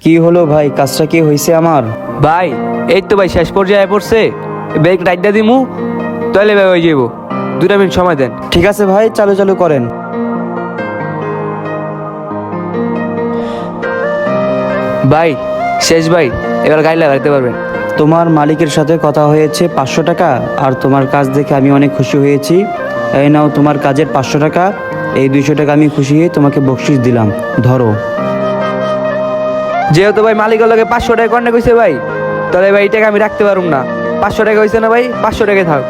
কি হলো ভাই, কাজটা কি হয়েছে আমার? ভাই এই তো ভাই শেষ পর্যায়ে পড়ছে, ব্রেক রাইডটা দিমু তাহলে ভাই হয়ে যাবো। 2 মিনিট সময় দেন। ঠিক আছে ভাই, চালু চালু করেন। ভাই শেষ ভাই, এবার গাড়ি লাগাতে পারবেন। তোমার মালিকের সাথে কথা হয়েছে 500 টাকা, আর তোমার কাজ দেখে আমি অনেক খুশি হয়েছি। এই নাও তোমার কাজের 500 টাকা। এই 200 টাকা আমি খুশি হয়ে তোমাকে বকশিস দিলাম, ধরো। যেহেতু ভাই মালিকের লগে 500 টাকা কন্ট্যাক্ট হয়েছে ভাই, তাহলে ভাই এই টাকা আমি রাখতে পারুম না। 500 টাকা হয়েছে না ভাই, 500 টাকায় থাক।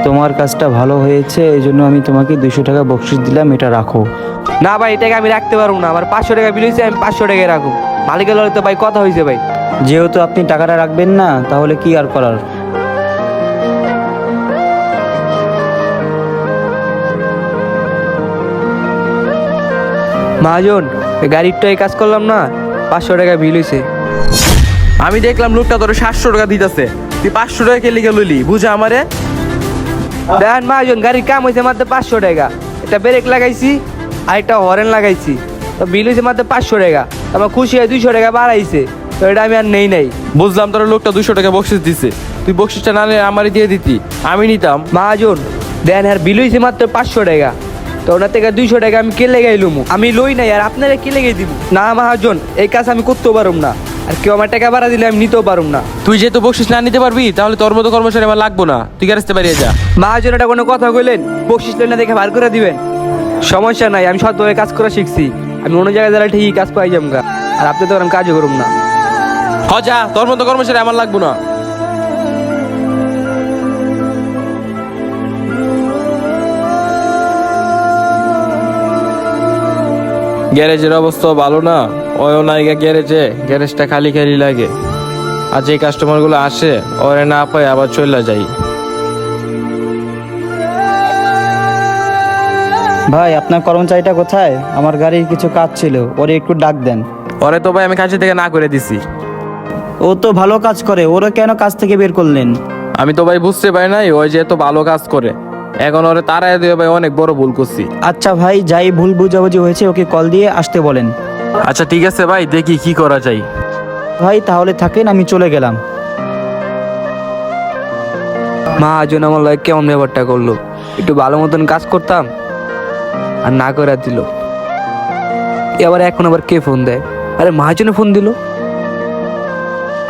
তোমার কাজটা ভালো হয়েছে, এই জন্য আমি তোমাকে 200 টাকা বকশিস দিলাম, এটা রাখো। না ভাই এই টাকা আমি রাখতে পারুম না, আমার 500 টাকা বিল হয়েছে, আমি 500 টাকায় রাখুম। মালিকের লগে তো ভাই কথা হয়েছে ভাই। যেহেতু আপনি টাকাটা রাখবেন না, তাহলে কি আর করার। মহাজন গাড়িরটাই কাজ করলাম না, 500 টাকা বিল হয়েছে। আমি দেখলাম লোকটা তোর 700 টাকা দিতেছে, তুই 500 টাকা কে লিখে লইলি বুঝা আমারে? দেখেন মহাজন, গাড়ির কাম হয়েছে মাত্র 500 টাকা। একটা ব্রেক লাগাইছি আর একটা হরেন লাগাইছি, তো বিল হয়েছে মাত্র 500 টাকা। আমার খুশি হয় 200 টাকা বাড়াইছে, তো এটা আমি আর নেই নাই। বুঝলাম তোর লোকটা 200 টাকা বকশিস দিছে, তুই বকশিসটা না নিয়ে আমারই দিয়ে দিতি, আমি নিতাম। মহাজন দেন আর বিল হয়েছে মাত্র 500 টাকা, তো ওনার থেকে 200 টাকা আমি কে লেগাই লুমু? আমি লই নাই, আর আপনারা কে লেগে দিব? না মহাজন, এই কাজ আমি করতেও পারুম না, আর কেউ আমার টাকা বাড়া দিলে আমি নিতেও পারুম না। তুই যেহেতু বকশিস না নিতে পারবি, তাহলে তোর মতো কর্মচারী আমার লাগবো না, তুই গ্যারেজতে বেরিয়ে যা। মহাজন এটা কোনো কথা কইলেন? বকশিস লেনা দেখে বার করে দিবেন? সমস্যা নাই, আমি সৎভাবে কাজ করা শিখছি। আমি অন্য জায়গায় যারা ঠিকই কাজ পাই যামগা, আর আপনি তো আমি কাজও করুম না। হ যা, তোর মতো কর্মচারী আমার লাগবো না। গ্যারেজের অবস্থা ভালো না, ওয়ও নাইগা গ্যারেজে, গ্যারেজটা খালি খালি লাগে। আর যে কাস্টমারগুলো আসে ওরে না পায় আবার চলে যাই। ভাই, আপনার কর্মচারীটা কোথায়? আমার গাড়ির কিছু কাজ ছিল, ওরে একটু ডাক দেন। ওরে তো ভাই আমি কাছে থেকে না করে দিছি। ও তো ভালো কাজ করে, ওরা কেন কাজ থেকে বের করলেন? আমি তো ভাই বুঝতে পারি নাই ওই যে এত ভালো কাজ করে, এখন ওরে তারাই দিয়ে ভাই অনেক বড় ভুল করছি। আচ্ছা ভাই, যাই ভুল বুঝাবুঝি হয়েছে ওকে কল দিয়ে আসতে বলেন। আচ্ছা ঠিক আছে ভাই, দেখি কি করা যায়। ভাই তাহলে থাকেন, আমি চলে গেলাম। মহাজন আমার লয় কেমন ব্যাপারটা করলো? একটু ভালো মতন কাজ করতাম আর না করে দিল। এবার এখন আবার কে ফোন দেয়? আরে মহাজনে ফোন দিল।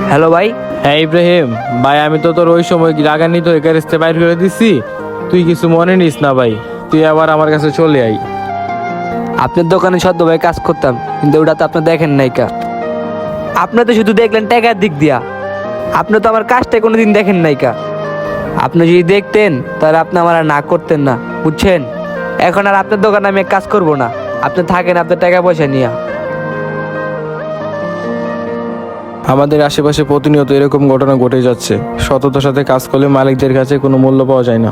হ্যালো ভাই। হ্যাঁ ইব্রাহিম ভাই, আমি তো তোর ওই সময় রাগান্বিত হয়ে গ্যারেজতে বাইর করে দিছি, তুই কিছু মনে নিস না ভাই, তুই আবার আমার কাছে চলে আই। আপনার দোকানে সদ্যভাবে কাজ করতাম, কিন্তু ওটা তো আপনি দেখেন নাই কা। আপনি তো শুধু দেখলেন টাকার দিক দিয়া, আপনি তো আমার কাজটা কোনোদিন দেখেন নাই কা। আপনি যদি দেখতেন তাহলে আপনি আমার আর না করতেন না, বুঝছেন? এখন আর আপনার দোকানে আমি কাজ করব না, আপনি থাকেন আপনার টাকা পয়সা নিয়ে। আমাদের আশেপাশে প্রতিনিয়ত এরকম ঘটনা ঘটে যাচ্ছে। সততার সাথে কাজ করলে মালিকদের কাছে কোনো মূল্য পাওয়া যায় না।